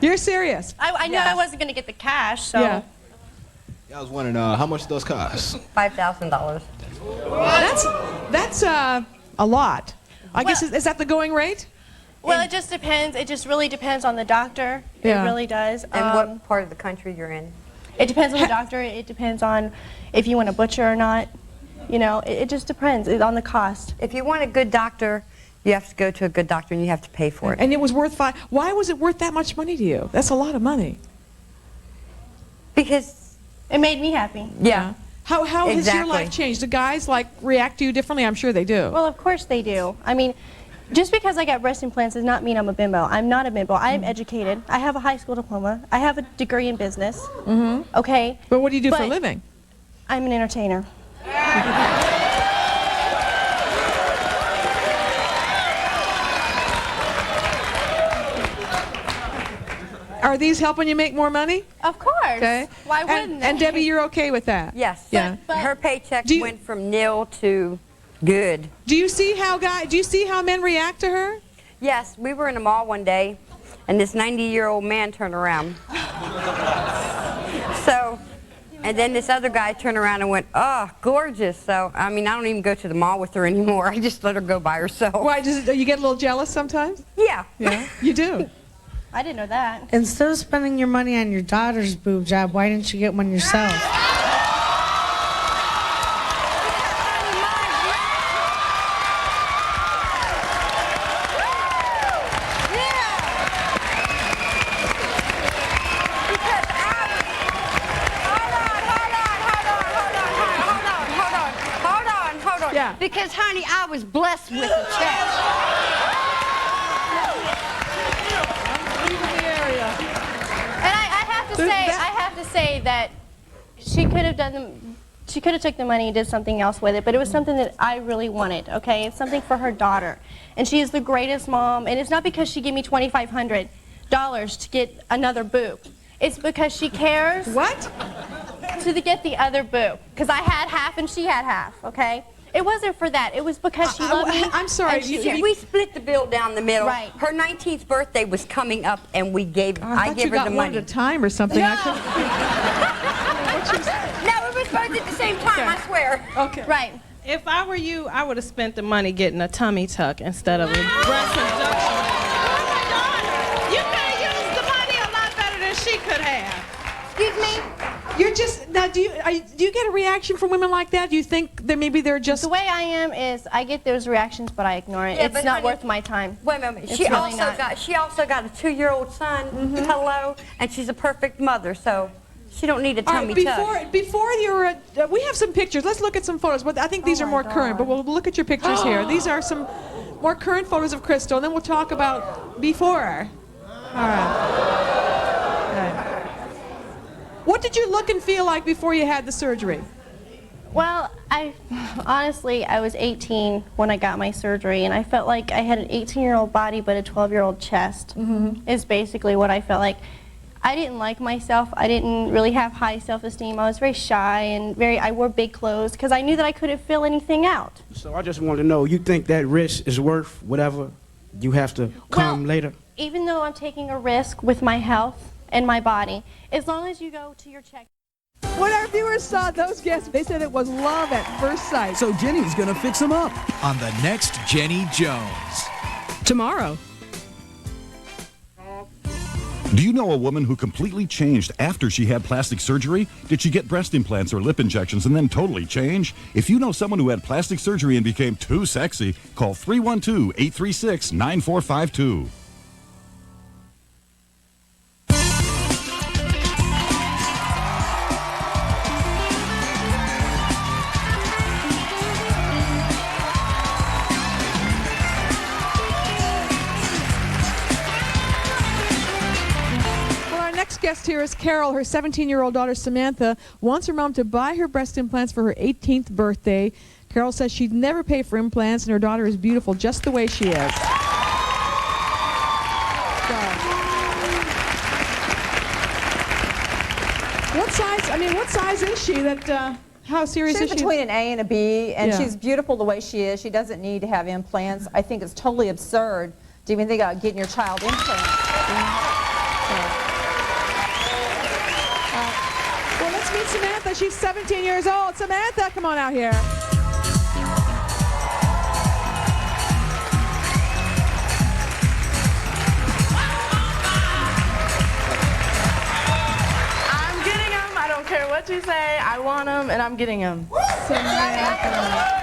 You're serious? I knew I wasn't going to get the cash, so. Yeah. I was wondering, how much do those cost? $5,000. That's a lot. I guess, is that the going rate? Well, it just depends. It just really depends on the doctor. Yeah. It really does. And what part of the country you're in? It depends on the doctor. It depends on if you want a butcher or not. You know, it just depends on the cost. If you want a good doctor, you have to go to a good doctor and you have to pay for it. And it was worth why was it worth that much money to you? That's a lot of money. Because it made me happy. Yeah. How Exactly. has your life changed? Do guys like react to you differently? I'm sure they do. Well, of course they do. I mean, just because I got breast implants does not mean I'm a bimbo. I'm not a bimbo. I'm educated. I have a high school diploma. I have a degree in business. Okay? But what do you do for a living? I'm an entertainer. Are these helping you make more money? Of course. Okay. Why wouldn't they? And Debbie, you're okay with that? yes, Yeah. But her paycheck Do you- went from nil to good. Do you see how men react to her? Yes, we were in a mall one day, and this 90-year-old man turned around. So, and then this other guy turned around and went, "Oh, gorgeous." So, I mean, I don't even go to the mall with her anymore. I just let her go by herself. Why? Do you get a little jealous sometimes? Yeah. Yeah, you do. I didn't know that. Instead of spending your money on your daughter's boob job, why didn't you get one yourself? Yeah. Because, honey, I was blessed with a check. And I have to say that she could have she could have took the money and did something else with it, but it was something that I really wanted, okay? It's something for her daughter. And she is the greatest mom, and it's not because she gave me $2,500 to get another boob. It's because she cares. What? To get the other boob. Because I had half and she had half, okay? It wasn't for that. It was because she loved me. I'm sorry. and We split the bill down the middle. Right. Her 19th birthday was coming up, and we gave. I gave her the money. One at a time or something. No. No, it was both at the same time. I swear. Okay. Right. If I were you, I would have spent the money getting a tummy tuck instead of a breast reduction. You could have used the money a lot better than she could have. Excuse me? You're just now. Do you get a reaction from women like that? Do you think that maybe they're just The way I am is I get those reactions, but I ignore it. Yeah, it's but not honey, worth my time. Wait a moment. It's She really also not. got a 2-year-old son. Hello, and she's a perfect mother, so she don't need a All tummy right, tuck. before you're we have some pictures. Let's look at some photos. But I think these are more current. But we'll look at your pictures here. These are some more current photos of Crystal, and then we'll talk about before. All right. What did you look and feel like before you had the surgery? Well, honestly, I was 18 when I got my surgery, and I felt like I had an 18-year-old body but a 12-year-old chest. Is basically what I felt like. I didn't like myself. I didn't really have high self-esteem. I was very shy and I wore big clothes because I knew that I couldn't fill anything out. So I just wanted to know, you think that risk is worth whatever you have to come later? Even though I'm taking a risk with my health and my body, as long as you go to your check. When our viewers saw those guests, they said it was love at first sight. So Jenny's gonna fix them up on the next Jenny Jones. Tomorrow. Do you know a woman who completely changed after she had plastic surgery? Did she get breast implants or lip injections and then totally change? If you know someone who had plastic surgery and became too sexy, call 312-836-9452. Guest here is Carol. Her 17-year-old daughter Samantha wants her mom to buy her breast implants for her 18th birthday. Carol says she'd never pay for implants, and her daughter is beautiful just the way she is. What size is she? How serious is she? She's between an A and a B, and she's beautiful the way she is. She doesn't need to have implants. I think it's totally absurd to even think about getting your child implants. Well, let's meet Samantha. She's 17 years old. Samantha, come on out here. I'm getting him. I don't care what you say. I want him, and I'm getting him. Samantha.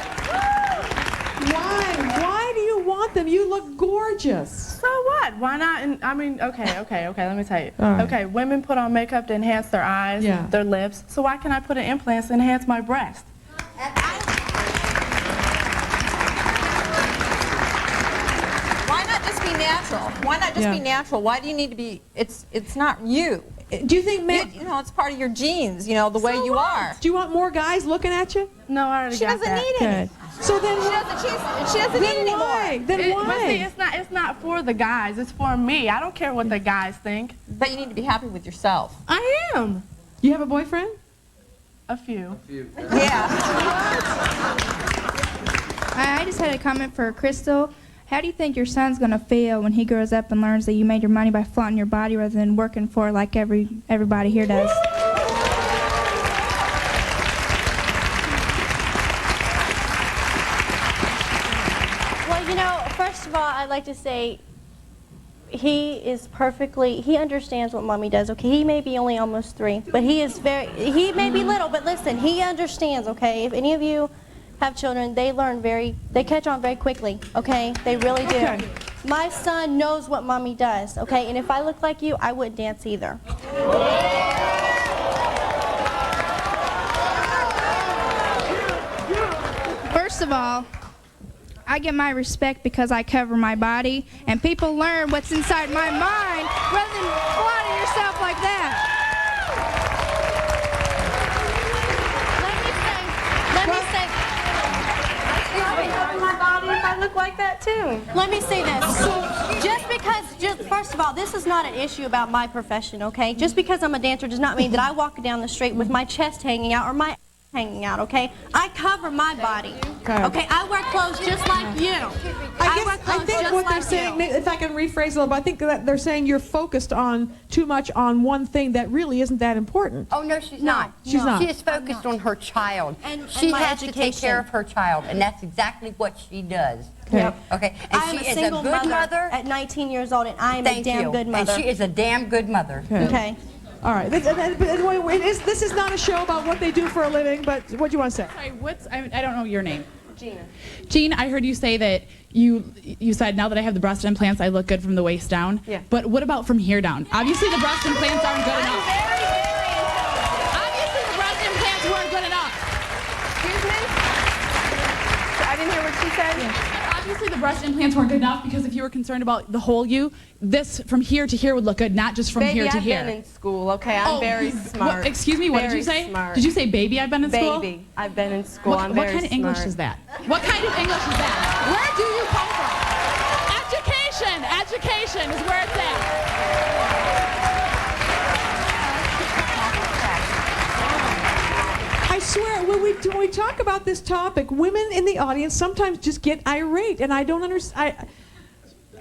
Why do you want them? You look gorgeous. So what? Why not? Okay, let me tell you. All right. Okay, women put on makeup to enhance their eyes, Yeah. their lips. So why can't I put in implants to enhance my breast? Why not just be natural? Why not just be natural? Why do you need to be, it's not you. Do you think it's part of your genes, the way you are. Do you want more guys looking at you? No, I already She got doesn't that. need any. Good. So then She doesn't need any more. Then why? But see, it's not for the guys. It's for me. I don't care what the guys think. But you need to be happy with yourself. I am. You have a boyfriend? A few. Yeah. I just had a comment for Crystal. How do you think your son's going to feel when he grows up and learns that you made your money by flaunting your body rather than working for it like everybody here does? Well, first of all, I'd like to say he understands what mommy does, okay? He may be only almost 3, but he may be little, but listen, he understands, okay? If any of you have children, they catch on very quickly, okay? They really do. Okay. My son knows what mommy does, okay? And if I look like you, I wouldn't dance either. First of all, I get my respect because I cover my body, and people learn what's inside my mind rather than flaunting yourself like that. My body if I look like that too. Let me say this. So first of all, this is not an issue about my profession, okay? Just because I'm a dancer does not mean that I walk down the street with my chest hanging out or my hanging out, okay? I cover my body. Okay, I wear clothes just like you. I think what they're saying, if I can rephrase a little bit, I think that they're saying you're focused on too much on one thing that really isn't that important. Oh, no, she's not. She's not. She is focused on her child. She my has to take education. care of her child, and that's exactly what she does. Okay. Okay, and I'm she a is single a good mother. at 19 years old, and I'm a Thank damn you. good mother. And she is a damn good mother. Okay. All right. This is not a show about what they do for a living, but what do you want to say? Sorry, I don't know your name. Gina. Jean, I heard you say that you said now that I have the breast implants, I look good from the waist down. Yeah. But what about from here down? Obviously, the breast implants aren't good enough. Obviously, the breast implants weren't good enough. Excuse me? I didn't hear what she said. Yeah. Obviously, the breast implants weren't good enough because if you were concerned about the whole you, this from here to here would look good, not just from here to here. I've been in school, okay? I'm very smart. Excuse me, what did you say? Smart. Did you say baby I've been in school? Baby, I've been in school. What kind of English is that? What kind of English is that? Where do you come from? Education! Education is where it's at. I swear, when we talk about this topic, women in the audience sometimes just get irate, and I don't understand.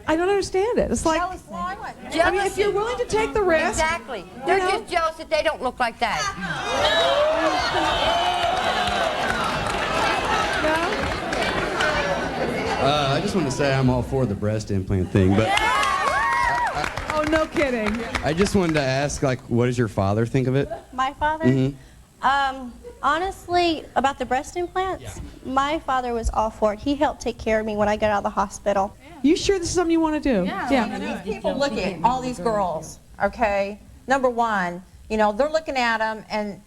I don't understand it. It's like, I mean, if you're willing to take the risk. Exactly. They're just jealous that they don't look like that. I just want to say I'm all for the breast implant thing, but Oh, no kidding. I just wanted to ask, like, what does your father think of it? My father? Mm-hmm. Honestly, about the breast implants, my father was all for it. He helped take care of me when I got out of the hospital. You sure this is something you want to do? These people look at all these girls, okay? Number one, they're looking at them, and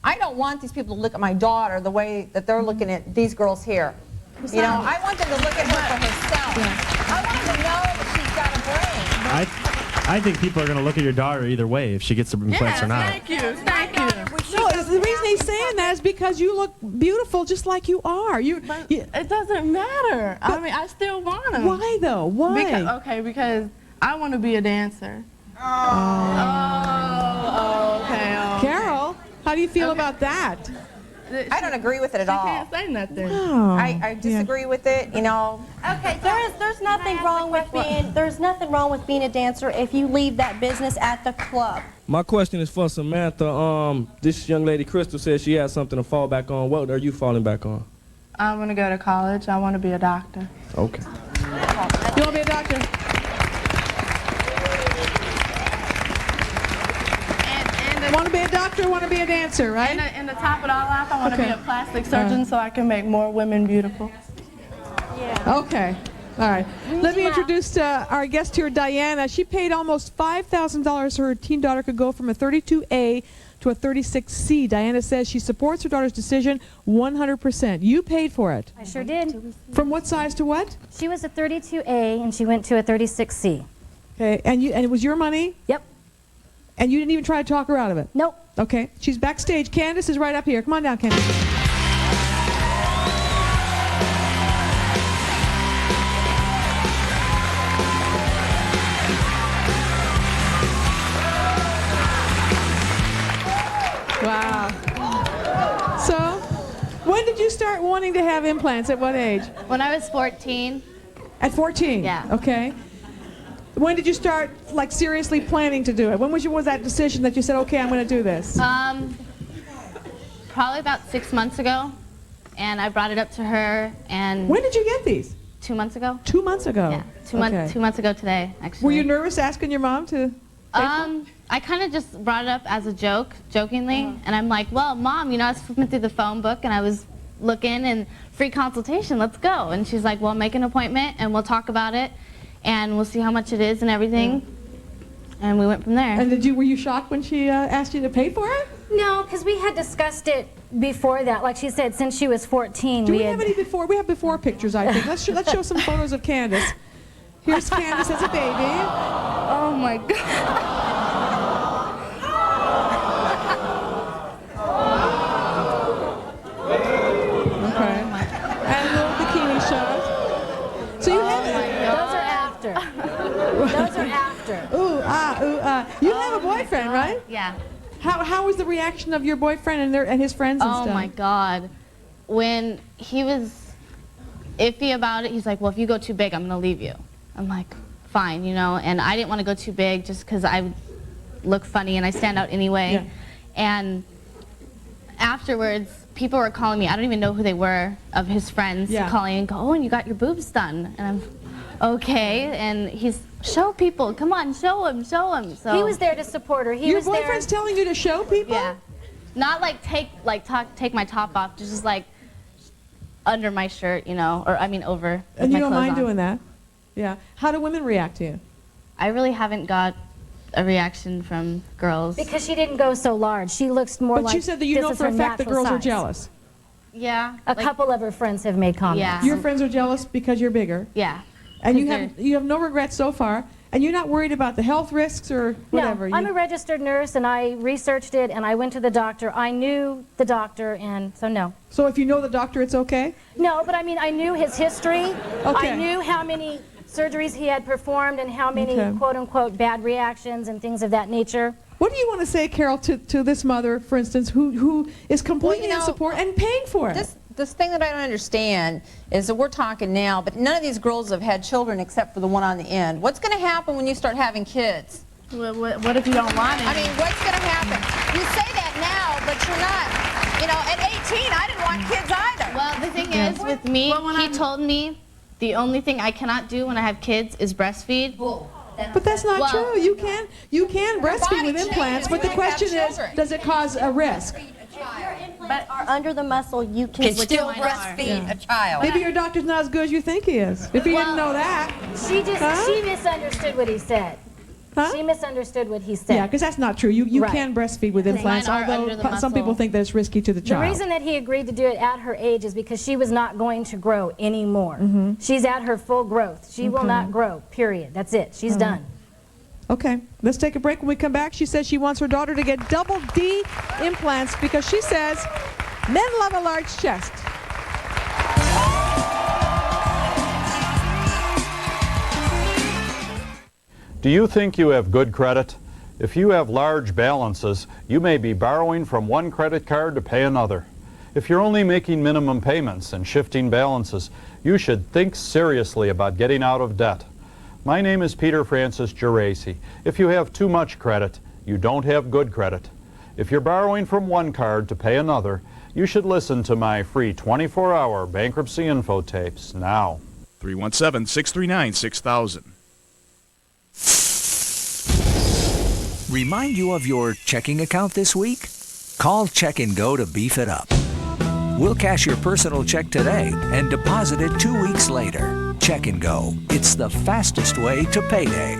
I don't want these people to look at my daughter the way that they're looking at these girls here. I want them to look at her for herself. I want them to know that she's got a brain. I think people are going to look at your daughter either way if she gets the implants or not. Thank you. Thank you. No, the reason he's saying that is because you look beautiful just like you are. It doesn't matter. I mean, I still want them. Why though? Why? Because I want to be a dancer. Okay. Carol, how do you feel about that? I don't agree with it at all. She can't say nothing. Oh, I disagree with it, you know. Okay, there's nothing wrong with being a dancer if you leave that business at the club. My question is for Samantha. This young lady, Crystal, says she has something to fall back on. What are you falling back on? I want to go to college. I want to be a doctor. Okay. You want to be a doctor? Want to be a doctor, want to be a dancer, right? And to top it all off, I want to Okay. be a plastic surgeon so I can make more women beautiful. Yeah. Okay. All right. Let me introduce our guest here, Diana. She paid almost $5,000 so her teen daughter could go from a 32A to a 36C. Diana says she supports her daughter's decision 100%. You paid for it. I sure did. From what size to what? She was a 32A and she went to a 36C. Okay. And it was your money? Yep. And you didn't even try to talk her out of it? Nope. Okay. She's backstage. Candace is right up here. Come on down, Candace. Wow. So, when did you start wanting to have implants? At what age? When I was 14. At 14? Yeah. Okay. When did you start, like, seriously planning to do it? When was that decision that you said, okay, I'm going to do this? Probably about 6 months ago, and I brought it up to her. And when did you get these? 2 months ago. 2 months ago. Yeah, 2 Okay. months ago today, actually. Were you nervous asking your mom to? I kind of just brought it up as a joke, jokingly, and I'm like, well, Mom, you know, I was flipping through the phone book and I was looking and free consultation, let's go. And she's like, well, make an appointment and we'll talk about it and we'll see how much it is and everything. And we went from there. And were you shocked when she asked you to pay for it? No, because we had discussed it before that. Like she said, since she was 14, Do we have any before? We have before pictures, I think. Let's show some photos of Candace. Here's Candace as a baby. Oh my God. Okay. And a little bikini shot. So you have Those are after. Those are after. Ooh, ah. You have a boyfriend, right? Yeah. How was the reaction of your boyfriend and his friends and stuff? Oh my God. When he was iffy about it, he's like, well, if you go too big, I'm going to leave you. I'm like, fine, you know, and I didn't want to go too big just because I look funny and I stand out anyway. Yeah. And afterwards, people were calling me, I don't even know who they were, of his friends, calling and go, oh, and you got your boobs done. And I'm, okay, and he's, show people, come on, show him. So He was there to support her. Your boyfriend's telling you to show people? Yeah. Not like take my top off, just like under my shirt, you know, or I mean over. And you my don't clothes mind on. doing that? Yeah. How do women react to you? I really haven't got a reaction from girls. Because she didn't go so large. She looks more But like you said that you this know is for a her fact that natural girls are size. jealous. Yeah. A couple of her friends have made comments. Yeah. Your friends are jealous because you're bigger. Yeah. And you have no regrets so far. And you're not worried about the health risks or whatever? No, I'm a registered nurse, and I researched it, and I went to the doctor. I knew the doctor, and so no. So if you know the doctor, it's okay? No, but I mean, I knew his history. Okay. I knew how many surgeries he had performed and how many quote-unquote bad reactions and things of that nature. What do you want to say, Carol, to this mother, for instance, who is completely in support and paying for it? This thing that I don't understand is that we're talking now, but none of these girls have had children except for the one on the end. What's going to happen when you start having kids? What if you don't want it? I mean, what's going to happen? You say that now, but you're not. You know, at 18, I didn't want kids either. Well, the thing is, with me, he told me the only thing I cannot do when I have kids is breastfeed. But that's not true. You can breastfeed with implants, but the question is, does it cause a risk? But under the muscle, you can still breastfeed a child. Maybe your doctor's not as good as you think he is. If you didn't know that. She misunderstood what he said. She misunderstood what he said. Yeah, because that's not true. You can breastfeed with implants, although some people think that it's risky to the The child. reason that he agreed to do it at her age is because she was not going to grow anymore. Mm-hmm. She's at her full growth. She will not grow, period. That's it. She's done. Okay, let's take a break. When we come back, she says she wants her daughter to get double D implants because she says men love a large chest. Do you think you have good credit? If you have large balances, you may be borrowing from one credit card to pay another. If you're only making minimum payments and shifting balances, you should think seriously about getting out of debt. My name is Peter Francis Geraci. If you have too much credit, you don't have good credit. If you're borrowing from one card to pay another, you should listen to my free 24-hour bankruptcy info tapes now. 317-639-6000. Remind you of your checking account this week? Call Check and Go to beef it up. We'll cash your personal check today and deposit it 2 weeks later. Check and Go. It's the fastest way to payday.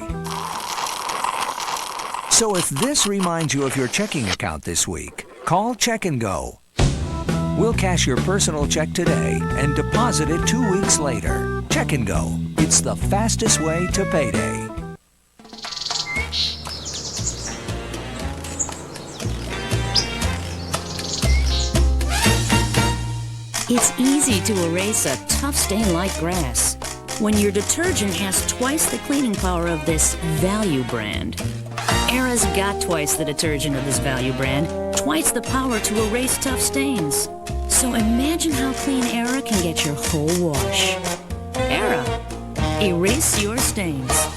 So if this reminds you of your checking account this week, call Check and Go. We'll cash your personal check today and deposit it 2 weeks later. Check and Go. It's the fastest way to payday. It's easy to erase a tough stain like grass when your detergent has twice the cleaning power of this value brand. Era's got twice the detergent of this value brand, twice the power to erase tough stains. So imagine how clean Era can get your whole wash. Era, erase your stains.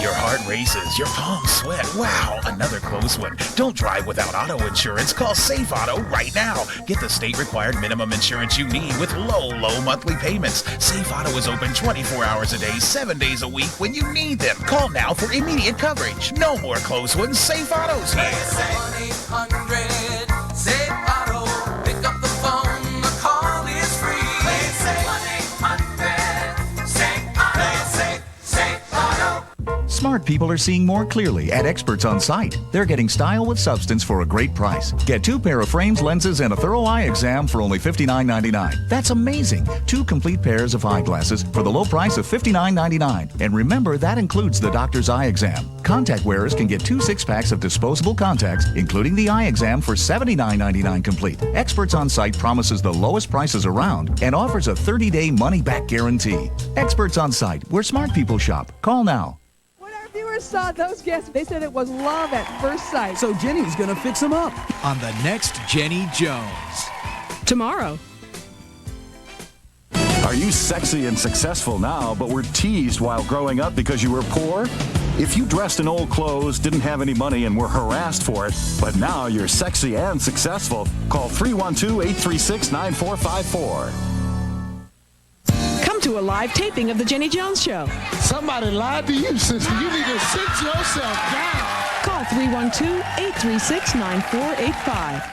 Your heart races, your palms sweat. Wow, another close one. Don't drive without auto insurance. Call Safe Auto right now. Get the state-required minimum insurance you need with low monthly payments. Safe Auto is open 24 hours a day, 7 days a week when you need them. Call now for immediate coverage. No more close ones. Safe Auto's here. 1-800-SAFE-AUTO. Pick up the phone. The call is free. 1-800-SAFE-AUTO. Safe Auto. Smart people are seeing more clearly at Experts on Sight. They're getting style with substance for a great price. Get 2 pair of frames, lenses, and a thorough eye exam for only $59.99. That's amazing. 2 complete pairs of eyeglasses for the low price of $59.99. And remember, that includes the doctor's eye exam. Contact wearers can get 2 6-packs of disposable contacts, including the eye exam, for $79.99 complete. Experts on Sight promises the lowest prices around and offers a 30-day money-back guarantee. Experts on Sight, where smart people shop. Call now. Viewers saw those guests. They said it was love at first sight. So Jenny's gonna fix them up on the next Jenny Jones. Tomorrow. Are you sexy and successful now, but were teased while growing up because you were poor? If you dressed in old clothes, didn't have any money, and were harassed for it, but now you're sexy and successful, call 312-836-9454. Come to a live taping of The Jenny Jones Show. Somebody lied to you, sister. You need to sit yourself down. Call 312-836-9485.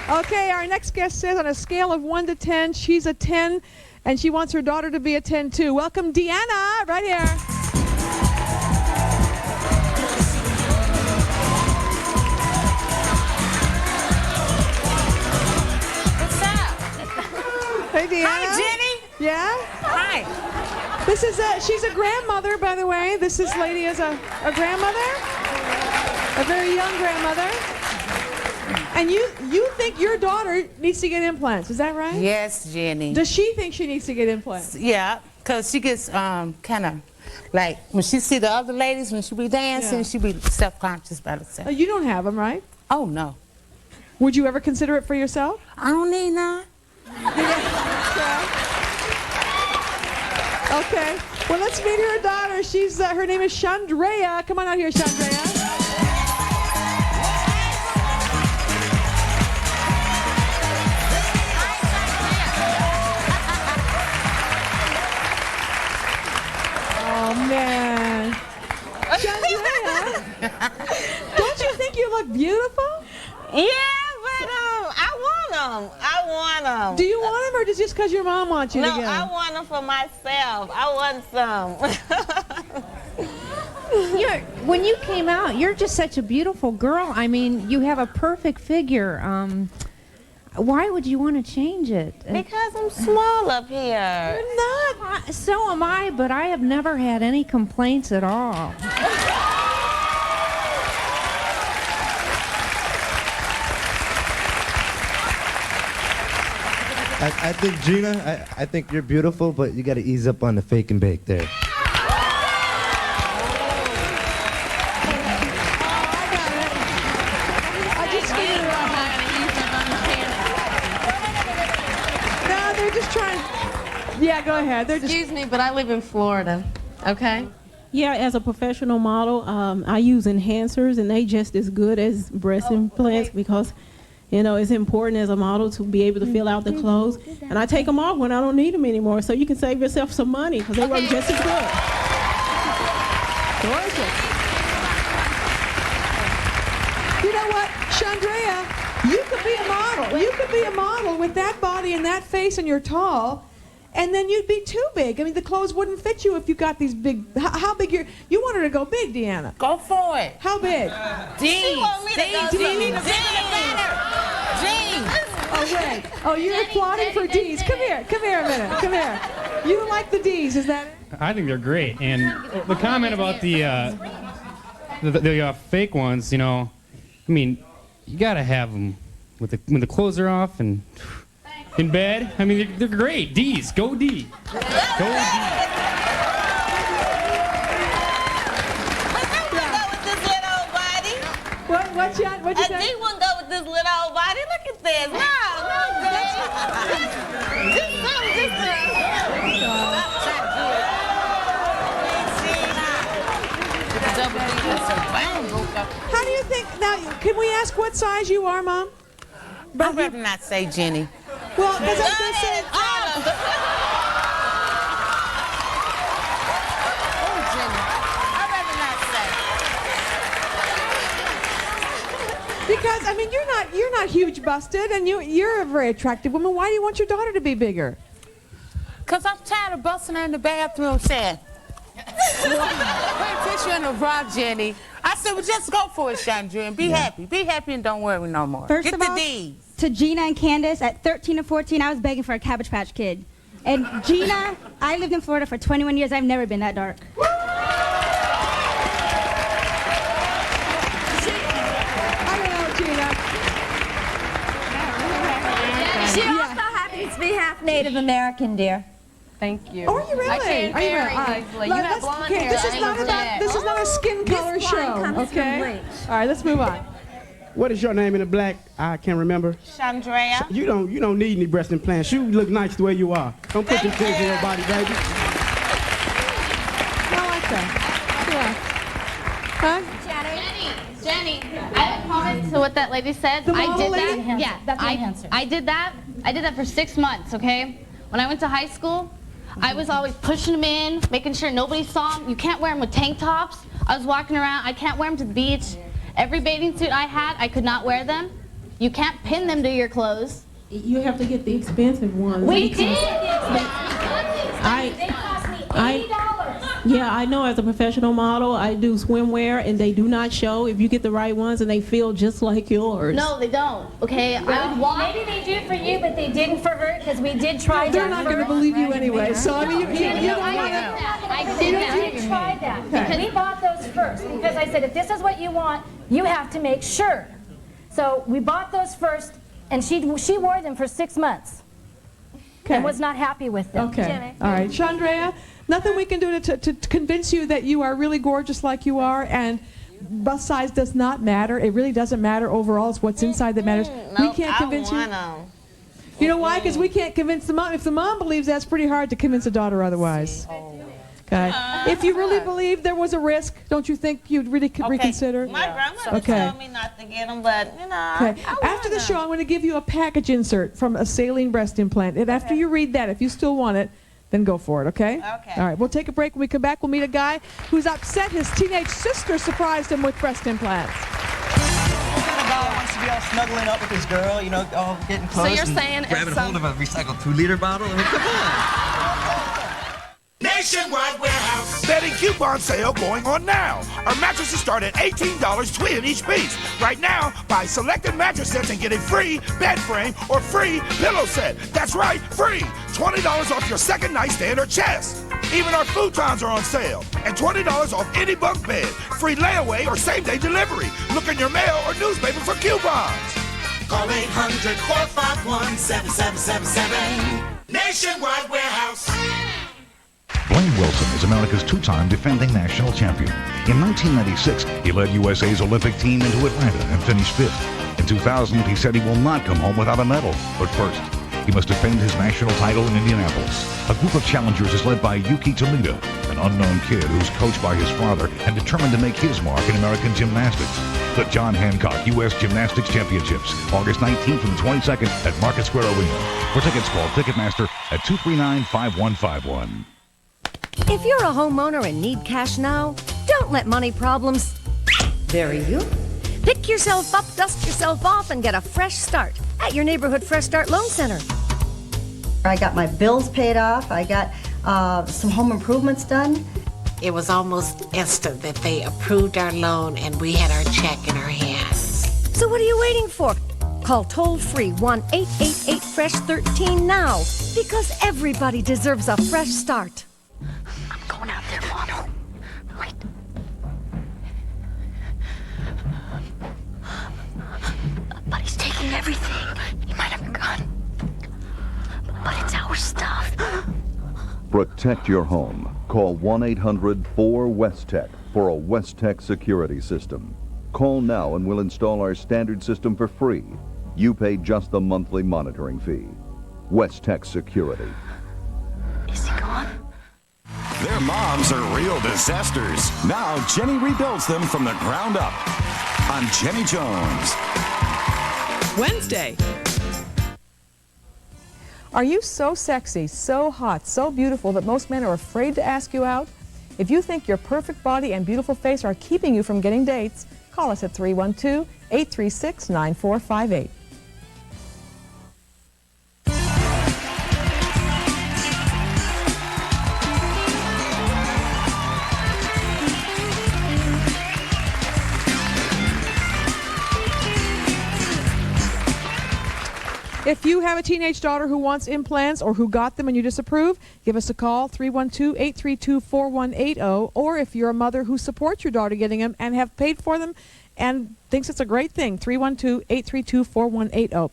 Okay, our next guest says on a scale of 1 to 10, she's a 10, and she wants her daughter to be a 10 too. Welcome, Deanna, right here. What's up? Hey, Deanna. Hi, Jenny. Yeah? Hi. This is she's a grandmother, by the way. This lady is a grandmother, a very young grandmother. And you think your daughter needs to get implants, is that right? Yes, Jenny. Does she think she needs to get implants? Yeah, because she gets kind of like, when she see the other ladies, when she be dancing, she be self-conscious about herself. Oh, you don't have them, right? Oh, no. Would you ever consider it for yourself? I don't need none. Okay. Well, let's meet her daughter. She's her name is Chandrea. Come on out here, Chandrea. Oh, man. Chandrea, don't you think you look beautiful? Yeah, but I want them. Do you want them, or just because your mom wants you to get them? No, I want them for myself. I want some. When you came out, you're just such a beautiful girl. I mean, you have a perfect figure. Why would you want to change it? Because I'm small up here. You're not. So am I, but I have never had any complaints at all. I think, Gina, I think you're beautiful, but you got to ease up on the fake and bake there. Yeah, go ahead. Excuse me, but I live in Florida, okay? Yeah, as a professional model, I use enhancers, and they just as good as breast implants because, you know, it's important as a model to be able to fill out the clothes. And I take them off when I don't need them anymore, so you can save yourself some money because they work just as good. Gorgeous. You know what, Chandrea, you could be a model. You could be a model with that body and that face, and you're tall. And then you'd be too big. I mean, the clothes wouldn't fit you if you got these big. How big you want her to go big, Deanna? Go for it. How big? Jeans. Oh wait. Oh, you're applauding for D's. Come here. Come here a minute. Come here. You like the D's? Is that it? I think they're great. And the comment about the fake ones, you know, I mean, you gotta have them when the clothes are off and. In bed? I mean, they're great. D's. Go D. Go D. What's that? What'd you say? I think we'll go with this little old body. Look at this. How do you think, now, can we ask what size you are, Mom? I'd rather not say Jenny. Well, because I was going to say... Because I mean, you're not huge busted, and you're a very attractive woman. Why do you want your daughter to be bigger? Cause I'm tired of busting her in the bathroom saying, "Put tissue in the bra, Jenny." I said, "Well, just go for it, Chandra, and be happy. Be happy and don't worry no more." First Get of the all, D's. To Gina and Candace, at 13 and 14, I was begging for a Cabbage Patch Kid. And Gina, I lived in Florida for 21 years. I've never been that dark. She also happens to be half Native American, dear. Thank you. Oh, are you really? I change Are you very really? easily. You have blonde hair. This is not a skin color show, okay? All right, let's move on. What is your name in the black? I can't remember. Chandrea. You don't need any breast implants. You look nice the way you are. Don't put them things in your body, baby. I like that. Yeah. Huh? Jenny, I have a comment to what that lady said. I did that. Yeah, that's the enhancer. I did that for 6 months, okay? When I went to high school, I was always pushing them in, making sure nobody saw them. You can't wear them with tank tops. I was walking around, I can't wear them to the beach. Every bathing suit I had, I could not wear them. You can't pin them to your clothes. You have to get the expensive ones. We did. They cost me $80. Yeah, I know as a professional model, I do swimwear, and they do not show if you get the right ones, and they feel just like yours. No, they don't, okay? Maybe they do for you, but they didn't for her, because we did try that. They're not going to believe you anyway, so I mean, you don't want to... I did try that. Because we bought those first, because I said, if this is what you want, you have to make sure. So we bought those first, and she wore them for 6 months. And was not happy with them. Okay. All right. Chandrea, nothing we can do to convince you that you are really gorgeous like you are, and bust size does not matter. It really doesn't matter overall. It's what's inside that matters. We can't convince you. You know why? Because we can't convince the mom. If the mom believes, that's pretty hard to convince a daughter otherwise. Okay. If you really believe there was a risk, don't you think you'd really reconsider? My grandmother told me not to get them, but you know. Okay. After the show, I'm going to give you a package insert from a saline breast implant. And after you read that, if you still want it, then go for it, okay? Okay. All right. We'll take a break. When we come back, we'll meet a guy who's upset his teenage sister surprised him with breast implants. Wants to be all snuggling up with his girl, you know, all getting close. So you're saying grabbing hold of a recycled 2-liter bottle? I mean, come on. Nationwide Warehouse. Betting coupon sale going on now. Our mattresses start at $18 each piece. Right now, buy selected mattress sets and get a free bed frame or free pillow set. That's right, free. $20 off your second nightstand or chest. Even our futons are on sale. And $20 off any bunk bed. Free layaway or same-day delivery. Look in your mail or newspaper for coupons. Call 800-451-7777. Nationwide Warehouse. Blaine Wilson is America's two-time defending national champion. In 1996, he led USA's Olympic team into Atlanta and finished fifth. In 2000, he said he will not come home without a medal. But first, he must defend his national title in Indianapolis. A group of challengers is led by Yuki Tomita, an unknown kid who's coached by his father and determined to make his mark in American gymnastics. The John Hancock U.S. Gymnastics Championships, August 19th and 22nd at Market Square Arena. For tickets, call Ticketmaster at 239-5151. If you're a homeowner and need cash now, don't let money problems bury you. Pick yourself up, dust yourself off, and get a fresh start at your neighborhood Fresh Start Loan Center. I got my bills paid off. I got some home improvements done. It was almost instant that they approved our loan and we had our check in our hands. So what are you waiting for? Call toll-free 1-888-FRESH-13 now, because everybody deserves a fresh start. I'm going out there, Mono. Wait. But he's taking everything. He might have a gun. But it's our stuff. Protect your home. Call 1-800-4WESTTECH for a WESTTECH security system. Call now and we'll install our standard system for free. You pay just the monthly monitoring fee. WESTTECH Security. Is he gone? Their moms are real disasters. Now Jenny rebuilds them from the ground up on Jenny Jones. Wednesday. Are you so sexy, so hot, so beautiful that most men are afraid to ask you out? If you think your perfect body and beautiful face are keeping you from getting dates, call us at 312-836-9458. If you have a teenage daughter who wants implants or who got them and you disapprove, give us a call, 312-832-4180. Or if you're a mother who supports your daughter getting them and have paid for them and thinks it's a great thing, 312-832-4180.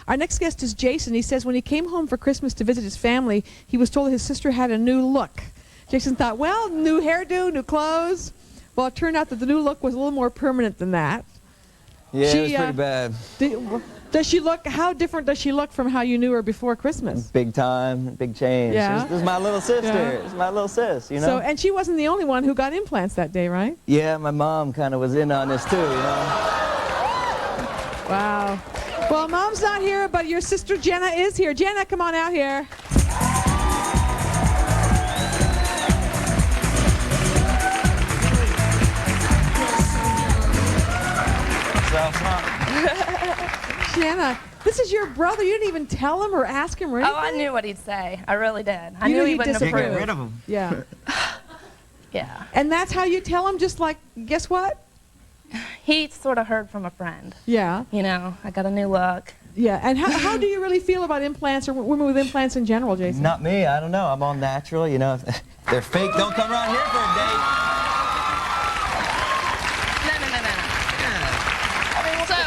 Our next guest is Jason. He says when he came home for Christmas to visit his family, he was told his sister had a new look. Jason thought, well, new hairdo, new clothes. Well, it turned out that the new look was a little more permanent than that. Yeah, it was pretty bad. Does she look, how different does she look from how you knew her before Christmas? Big time, big change. Yeah. This is my little sister. Yeah. It's my little sis, you know? So, and she wasn't the only one who got implants that day, right? Yeah, my mom kind of was in on this too, you know? Wow. Well, Mom's not here, but your sister Jenna is here. Jenna, come on out here. Jenna, this is your brother. You didn't even tell him or ask him or anything? Oh, I knew what he'd say. I really did. I You knew knew he he'd wouldn't disapprove. approve. Get rid of him. Yeah. Yeah. And that's how you tell him, just like, guess what? He sort of heard from a friend. Yeah. You know, I got a new look. Yeah, and how do you really feel about implants or women with implants in general, Jason? Not me, I don't know. I'm all natural, you know? If they're fake, don't come around here for a date.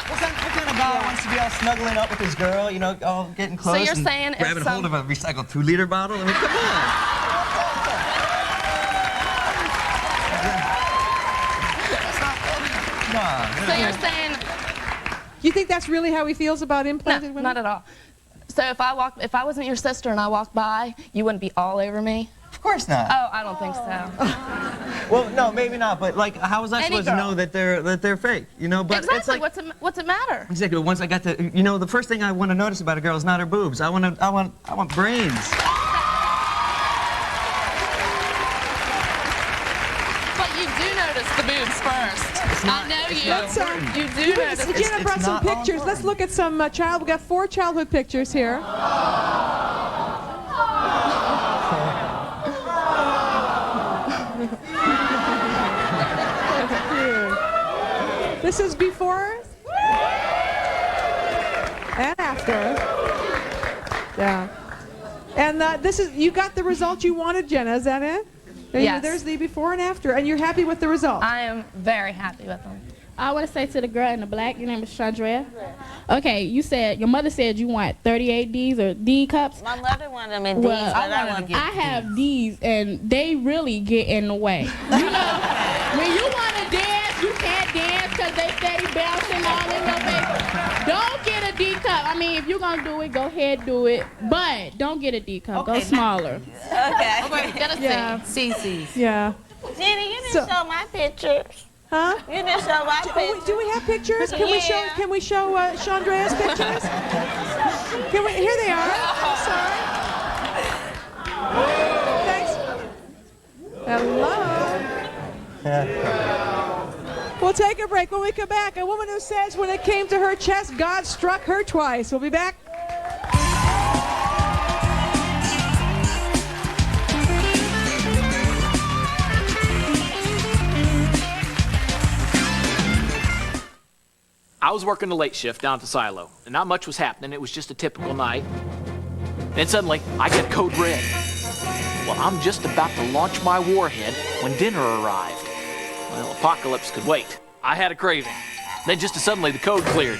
What kind of guy wants to be all snuggling up with his girl, you know, all getting close you're and saying if grabbing hold of a recycled 2-liter bottle? I mean, come on. So you're saying... You think that's really how he feels about implanted women? Not at all. So if I wasn't your sister and I walked by, you wouldn't be all over me? Of course not. Oh, I don't think so. Well, no, maybe not. But like, how was I Any supposed to know that they're fake? You know, but exactly. it's like, What's it matter? exactly. Once I got to, you know, the first thing I want to notice about a girl is not her boobs. I want brains. But you do notice the boobs first. I know you. You do notice. Jenna brought some pictures. Let's look at some we got 4 childhood pictures here. This is before and after. Yeah. And this is, you got the result you wanted, Jenna, is that it? Yes. There's the before and after, and you're happy with the result? I am very happy with them. I want to say to the girl in the black, your name is Chandrea. Okay, you said, your mother said you want 38 Ds or D cups. My mother wanted them in Ds, Well, but I want to get I have Ds, and they really get in the way. You know, when you want to dance, you can't dance because they steady bouncing all in your face. Don't get a D cup. I mean, if you're going to do it, go ahead, do it. But don't get a D cup. Go smaller. Okay. Okay, Gotta yeah. CC's. Yeah. Jenny, you didn't show my pictures. Huh? You didn't show my pictures. Do we have pictures? Can we show Chandrea's pictures? Can we? Here they are. I'm sorry. Thanks. Hello. We'll take a break. When we come back, a woman who says when it came to her chest, God struck her twice. We'll be back. I was working the late shift down at the silo, and not much was happening. It was just a typical night. Then suddenly, I get code red. Well, I'm just about to launch my warhead when dinner arrived. Well, apocalypse could wait. I had a craving. Then just as suddenly, the code cleared.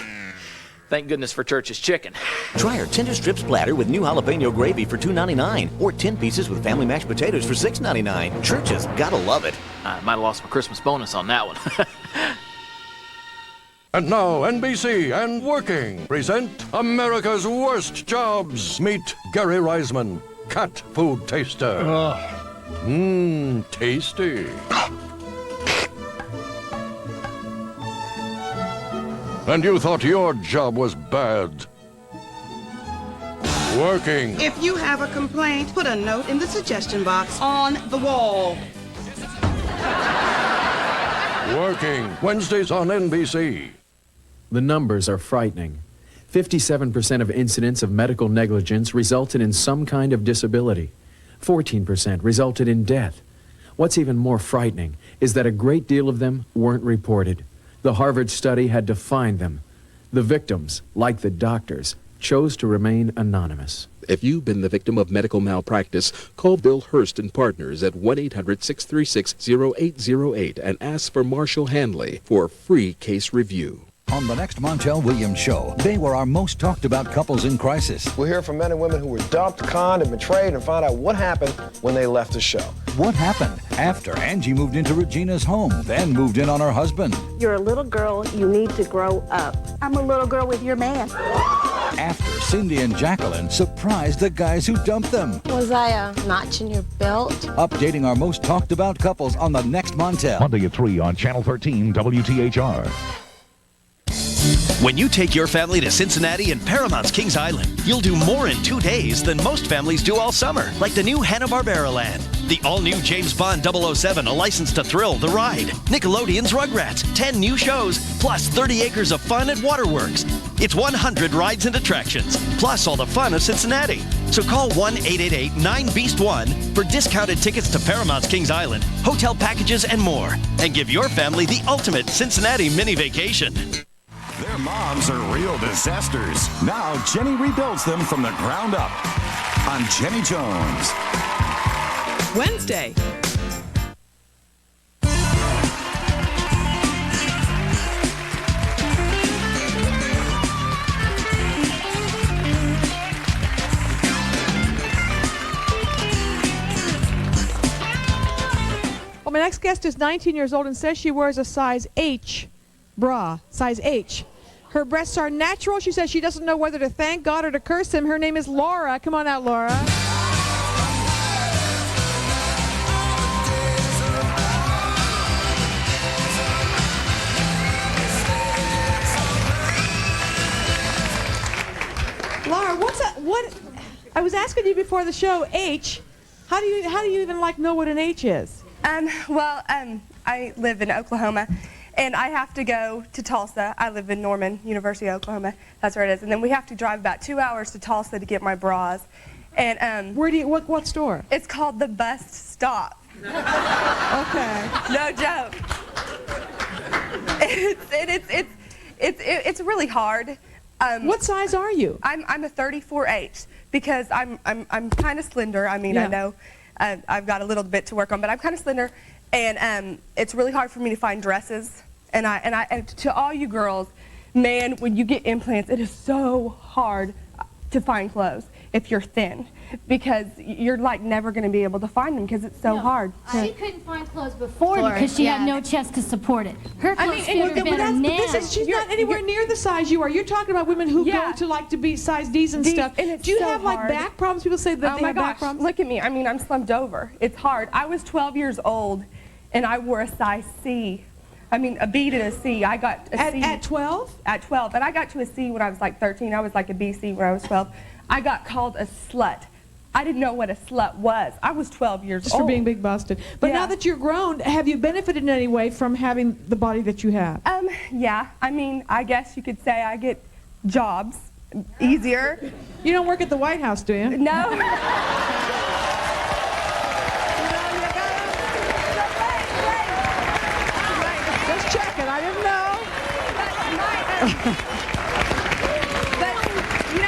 Thank goodness for Church's chicken. Try our tender strips platter with new jalapeno gravy for $2.99 or 10 pieces with family mashed potatoes for $6.99. Church's, gotta love it. I might have lost my Christmas bonus on that one. And now, NBC and Working present America's Worst Jobs. Meet Gary Reisman, cat food taster. Tasty. And you thought your job was bad. Working. If you have a complaint, put a note in the suggestion box on the wall. Working. Wednesdays on NBC. The numbers are frightening. 57% of incidents of medical negligence resulted in some kind of disability. 14% resulted in death. What's even more frightening is that a great deal of them weren't reported. The Harvard study had to find them. The victims, like the doctors, chose to remain anonymous. If you've been the victim of medical malpractice, call Bill Hurst and Partners at 1-800-636-0808 and ask for Marshall Hanley for a free case review. On the next Montel Williams show, they were our most talked about couples in crisis. We'll hear from men and women who were dumped, conned, and betrayed and find out what happened when they left the show. What happened after Angie moved into Regina's home, then moved in on her husband? You're a little girl, you need to grow up. I'm a little girl with your man. After Cindy and Jacqueline surprised the guys who dumped them. Was I a notch in your belt? Updating our most talked about couples on the next Montel. Monday at 3 on Channel 13 WTHR. When you take your family to Cincinnati and Paramount's Kings Island, you'll do more in 2 days than most families do all summer, like the new Hanna-Barbera Land, the all-new James Bond 007, A License to Thrill, The Ride, Nickelodeon's Rugrats, 10 new shows, plus 30 acres of fun at Waterworks. It's 100 rides and attractions, plus all the fun of Cincinnati. So call 1-888-9BEAST-1 for discounted tickets to Paramount's Kings Island, hotel packages, and more, and give your family the ultimate Cincinnati mini vacation. Their moms are real disasters. Now Jenny rebuilds them from the ground up on Jenny Jones. Wednesday. Well, my next guest is 19 years old and says she wears a size H bra, size H. Her breasts are natural. She says she doesn't know whether to thank God or to curse him. Her name is Laura. Come on out, Laura. Laura, what? I was asking you before the show, H. How do you even know what an H is? I live in Oklahoma. And I have to go to Tulsa. I live in Norman, University of Oklahoma. That's where it is. And then we have to drive about 2 hours to Tulsa to get my bras. And what store? It's called the Bust Stop. Okay. No joke. It's really hard. What size are you? I'm a 34H because I'm kind of slender. I mean, yeah. I know I've got a little bit to work on, but I'm kind of slender. And it's really hard for me to find dresses And to all you girls, man, when you get implants, it is so hard to find clothes if you're thin, because you're like never going to be able to find them because it's so hard. She couldn't find clothes before because she had no chest to support it. Her clothes fit her better now. She's not anywhere near the size you are. You're talking about women who go to like to be size D's and stuff. And do you so have like hard. back problems? People say that they have back problems. Look at me. I mean, I'm slumped over. It's hard. I was 12 years old, and I wore a size C. I mean, a B to a C. I got a C. At 12? At 12. And I got to a C when I was like 13. I was like a BC when I was 12. I got called a slut. I didn't know what a slut was. I was 12 years old. Just for being big busted. But now that you're grown, have you benefited in any way from having the body that you have? Yeah. I mean, I guess you could say I get jobs easier. You don't work at the White House, do you? No. Just checking. I didn't know. But you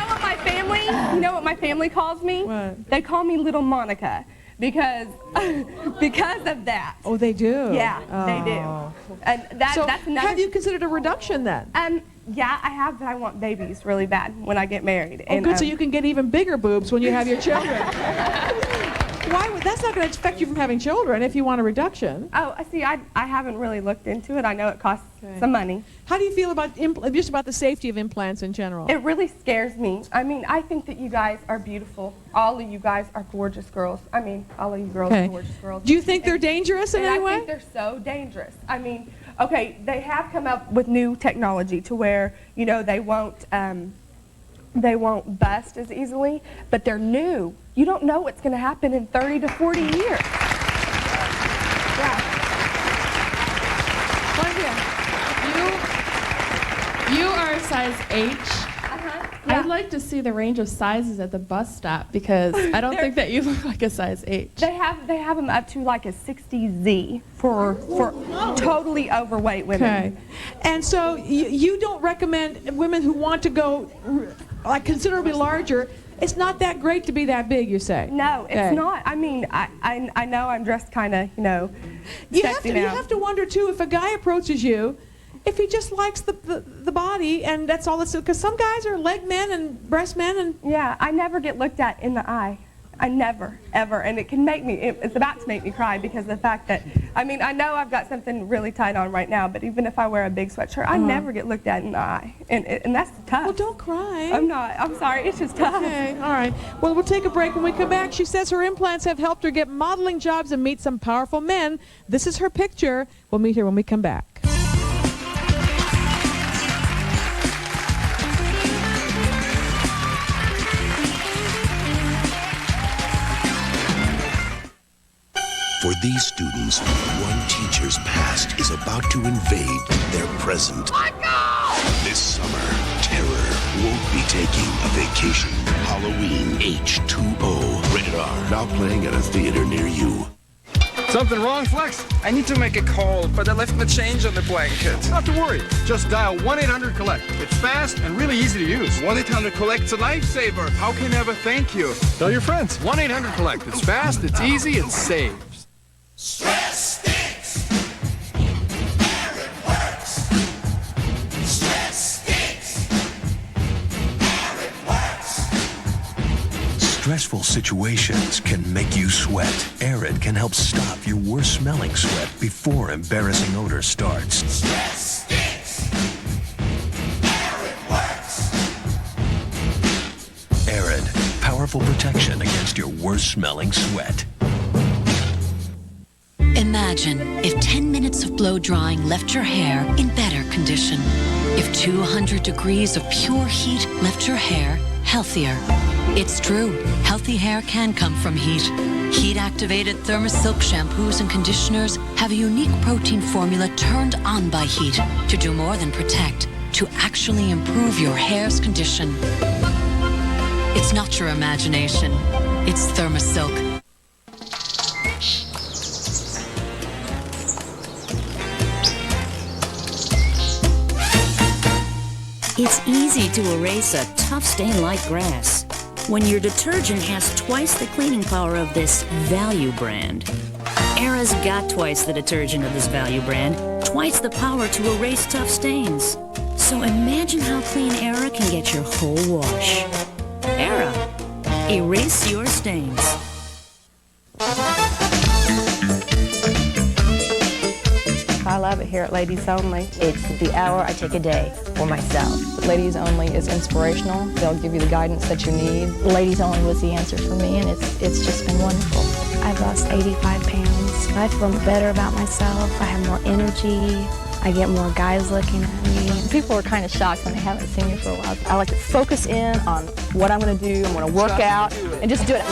know what my family calls me? What? They call me Little Monica because of that. Oh, they do? Yeah, they do. And that's another. Have you considered a reduction then? Yeah, I have, but I want babies really bad when I get married. Oh, good, so you can get even bigger boobs when you have your children. That's not going to affect you from having children if you want a reduction. Oh, see, I haven't really looked into it. I know it costs some money. How do you feel about just about the safety of implants in general? It really scares me. I mean, I think that you guys are beautiful. All of you guys are gorgeous girls. I mean, all of you girls are gorgeous girls. Do you think they're dangerous in any way? I think they're so dangerous. I mean, okay, they have come up with new technology to where, you know, they won't bust as easily, but they're new. You don't know what's going to happen in 30 to 40 years. Yeah. You are a size H. Yeah. I'd like to see the range of sizes at the bus stop because I don't think that you look like a size H. They have them up to like a 60Z for totally overweight women. Okay. And so you don't recommend women who want to go like considerably larger. It's not that great to be that big, you say? No, it's not. I mean, I know I'm dressed kind of, you know, sexy now. You have to wonder too if a guy approaches you, if he just likes the body and that's all that's, because some guys are leg men and breast men and. Yeah, I never get looked at in the eye. I never, ever, and it can make me, it's about to make me cry because of the fact that, I mean, I know I've got something really tight on right now, but even if I wear a big sweatshirt, I never get looked at in the eye, and that's tough. Well, don't cry. I'm not, I'm sorry, it's just tough. Okay, all right. Well, we'll take a break. When we come back, she says her implants have helped her get modeling jobs and meet some powerful men. This is her picture. We'll meet her when we come back. For these students, one teacher's past is about to invade their present. This summer, terror won't be taking a vacation. Halloween H2O. Rated R. Now playing at a theater near you. Something wrong, Flex? I need to make a call, but I left my change on the blanket. Not to worry. Just dial 1-800-COLLECT. It's fast and really easy to use. 1-800-COLLECT's a lifesaver. How can I ever thank you? Tell your friends. 1-800-COLLECT. It's fast, it's easy, it saves. Stress stinks. There it works. Stress stinks. There it works. Stressful situations can make you sweat. Arid can help stop your worst smelling sweat before embarrassing odor starts. Stress stinks. There it works. Arid, powerful protection against your worst smelling sweat. Imagine if 10 minutes of blow drying left your hair in better condition. If 200 degrees of pure heat left your hair healthier. It's true, healthy hair can come from heat. Heat-activated Thermosilk shampoos and conditioners have a unique protein formula turned on by heat to do more than protect, to actually improve your hair's condition. It's not your imagination, it's Thermosilk. It's easy to erase a tough stain like grass when your detergent has twice the cleaning power of this value brand. Era's got twice the detergent of this value brand, twice the power to erase tough stains. So imagine how clean Era can get your whole wash. Era, erase your stains. I love it here at Ladies Only. It's the hour I take a day for myself. Ladies Only is inspirational. They'll give you the guidance that you need. Ladies Only was the answer for me, and it's just been wonderful. I've lost 85 pounds. I feel better about myself. I have more energy. I get more guys looking at me. People are kind of shocked when they haven't seen me for a while. I like to focus in on what I'm going to do. I'm going to work out and just do it.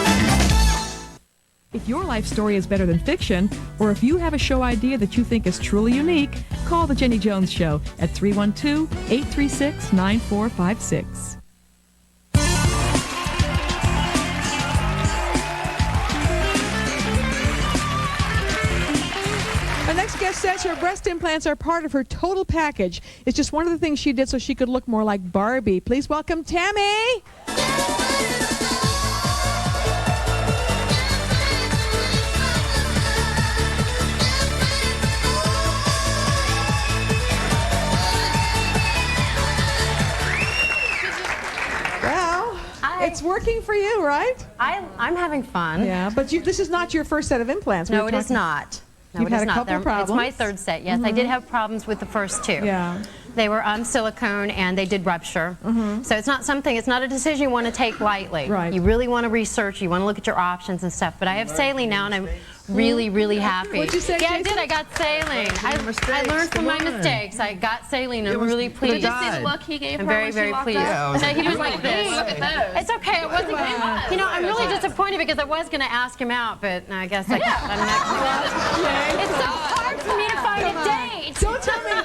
If your life story is better than fiction, or if you have a show idea that you think is truly unique, call The Jenny Jones Show at 312-836-9456. Our next guest says her breast implants are part of her total package. It's just one of the things she did so she could look more like Barbie. Please welcome Tammy! It's working for you, right? I'm having fun. Yeah, but this is not your first set of implants. No, it is not. No, You've it had is a couple not. problems. It's my third set, yes. I did have problems with the first two. Yeah. They were silicone and they did rupture. So it's not a decision you want to take lightly. Right. You really want to research, you want to look at your options and stuff. But I have saline now and I'm really, really happy. What'd you say, Yeah, Jason? I did. I got saline. I learned from my mistakes. I got saline and I'm really pleased. Did you see the look he gave her I'm very, when she very walked pleased. up? So he was like this. Look at those. It's okay. It wasn't. You know, I'm really disappointed because I was going to ask him out, but I guess I'm not. It's so hard for me to find a date. Don't tell me you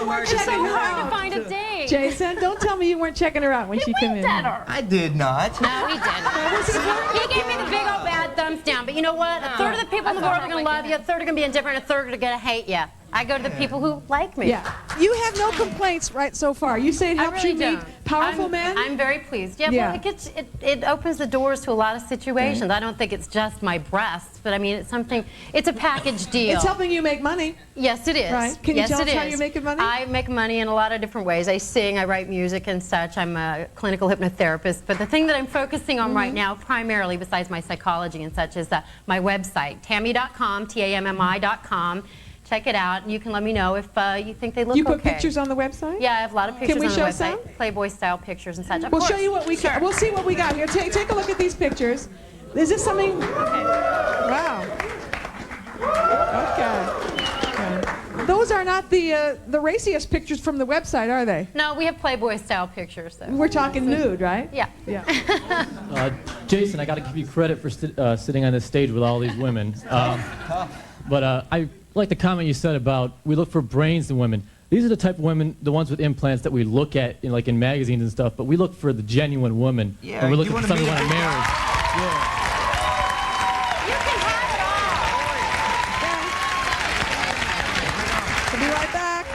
weren't It's so checking her hard to out. find a date. Jason, don't tell me you weren't checking her out when she came in. I did not. No, he didn't. He gave me the big old bad thumbs down. But you know what? A third of the people in the world are going to love you, a third are going to be indifferent, a third are going to hate you. I go to the people who like me. Yeah. You have no complaints right so far. You say it helps you meet powerful men? I'm very pleased. Yeah, well, it opens the doors to a lot of situations. Okay. I don't think it's just my breasts, but I mean, it's a package deal. It's helping you make money. Yes, it is. Right. Can you tell us how you're making money? I make money in a lot of different ways. I sing, I write music and such. I'm a clinical hypnotherapist. But the thing that I'm focusing on right now, primarily besides my psychology and such, is my website, tammy.com, TAMMI.com. Check it out, and you can let me know if you think they look okay. You put pictures on the website? Yeah, I have a lot of pictures Can we on the show website. some? Playboy-style pictures and such. Of We'll course. show you what we can. We'll see what we got here. Take a look at these pictures. Is this something? Okay. Wow. Okay. Those are not the raciest pictures from the website, are they? No, we have Playboy-style pictures, though. We're talking nude, right? Yeah. Yeah. Jason, I got to give you credit for sitting on this stage with all these women. But I like the comment you said about we look for brains in women. These are the type of women, the ones with implants that we look at in magazines and stuff, but we look for the genuine woman. Yeah, when we're looking for someone we want to marry. We'll be right back.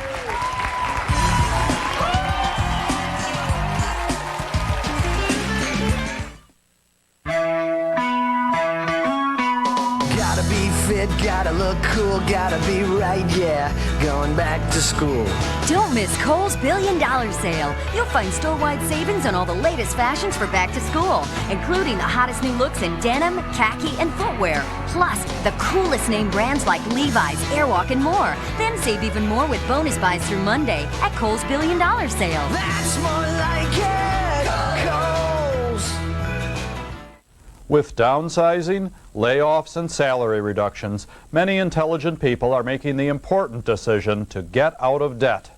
Gotta be fit, gotta look cool, gotta be right, yeah. Going back to school. Don't miss Kohl's $1 billion sale. You'll find store-wide savings on all the latest fashions for back to school, including the hottest new looks in denim, khaki, and footwear. Plus, the coolest name brands like Levi's, Airwalk, and more. Then save even more with bonus buys through Monday at Kohl's $1 billion sale. That's more like it. Kohl's. With downsizing, layoffs, and salary reductions, many intelligent people are making the important decision to get out of debt.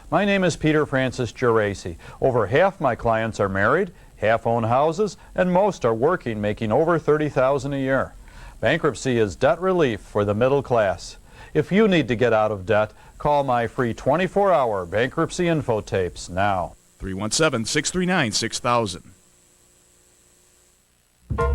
My name is Peter Francis Geraci. Over half my clients are married, half own houses, and most are working, making over $30,000 a year. Bankruptcy is debt relief for the middle class. If you need to get out of debt, call my free 24-hour bankruptcy info tapes now. 317-639-6000.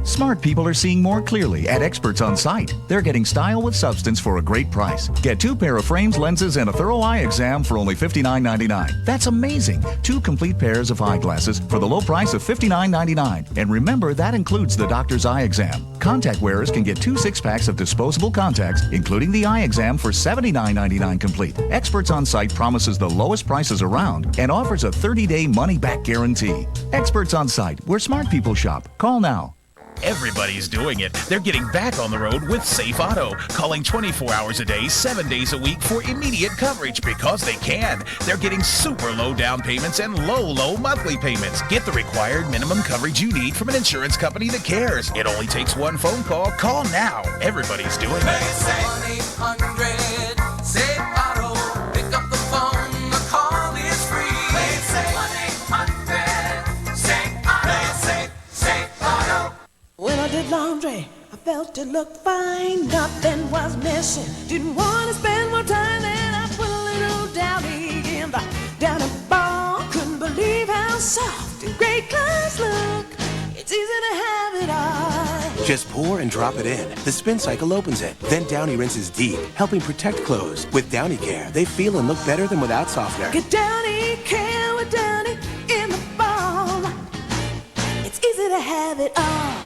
Smart people are seeing more clearly at Experts on Sight. They're getting style with substance for a great price. Get 2 pair of frames, lenses, and a thorough eye exam for only $59.99. That's amazing. 2 complete pairs of eyeglasses for the low price of $59.99. And remember, that includes the doctor's eye exam. Contact wearers can get 2 6-packs of disposable contacts, including the eye exam, for $79.99 complete. Experts on Sight promises the lowest prices around and offers a 30-day money-back guarantee. Experts on Sight, where smart people shop. Call now. Everybody's doing it. They're getting back on the road with Safe Auto, calling 24 hours a day, 7 days a week for immediate coverage because they can. They're getting super low down payments and low monthly payments. Get the required minimum coverage you need from an insurance company that cares. It only takes 1 phone call. Call now. Everybody's doing it. 1-800 Safe Auto. Pick up the phone. The call is free. 1-800 Safe Auto. Safe Auto. When I did laundry, I felt it looked fine. Nothing was missing. Didn't want to spend more time, and I put a little Downy in the Downy ball. Couldn't believe how soft and great clothes look. It's easy to have it all. Just pour and drop it in. The spin cycle opens it. Then Downy rinses deep, helping protect clothes. With Downy Care, they feel and look better than without softener. Get Downy Care with Downy in the ball. It's easy to have it all.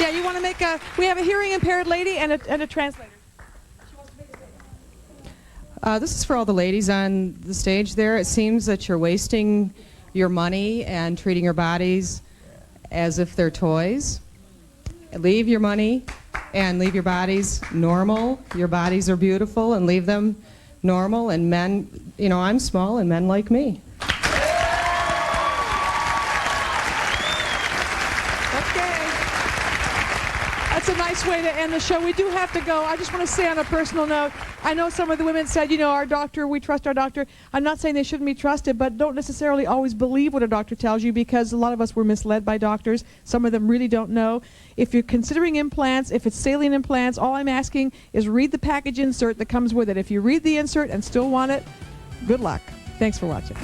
Yeah, you want to make we have a hearing impaired lady and a translator. This is for all the ladies on the stage there. It seems that you're wasting your money and treating your bodies as if they're toys. Leave your money and leave your bodies normal. Your bodies are beautiful and leave them normal. And men, you know, I'm small and men like me. That's a nice way to end the show. We do have to go. I just want to say on a personal note, I know some of the women said, you know, our doctor, we trust our doctor. I'm not saying they shouldn't be trusted, but don't necessarily always believe what a doctor tells you because a lot of us were misled by doctors. Some of them really don't know. If you're considering implants, if it's saline implants, all I'm asking is read the package insert that comes with it. If you read the insert and still want it, good luck. Thanks for watching.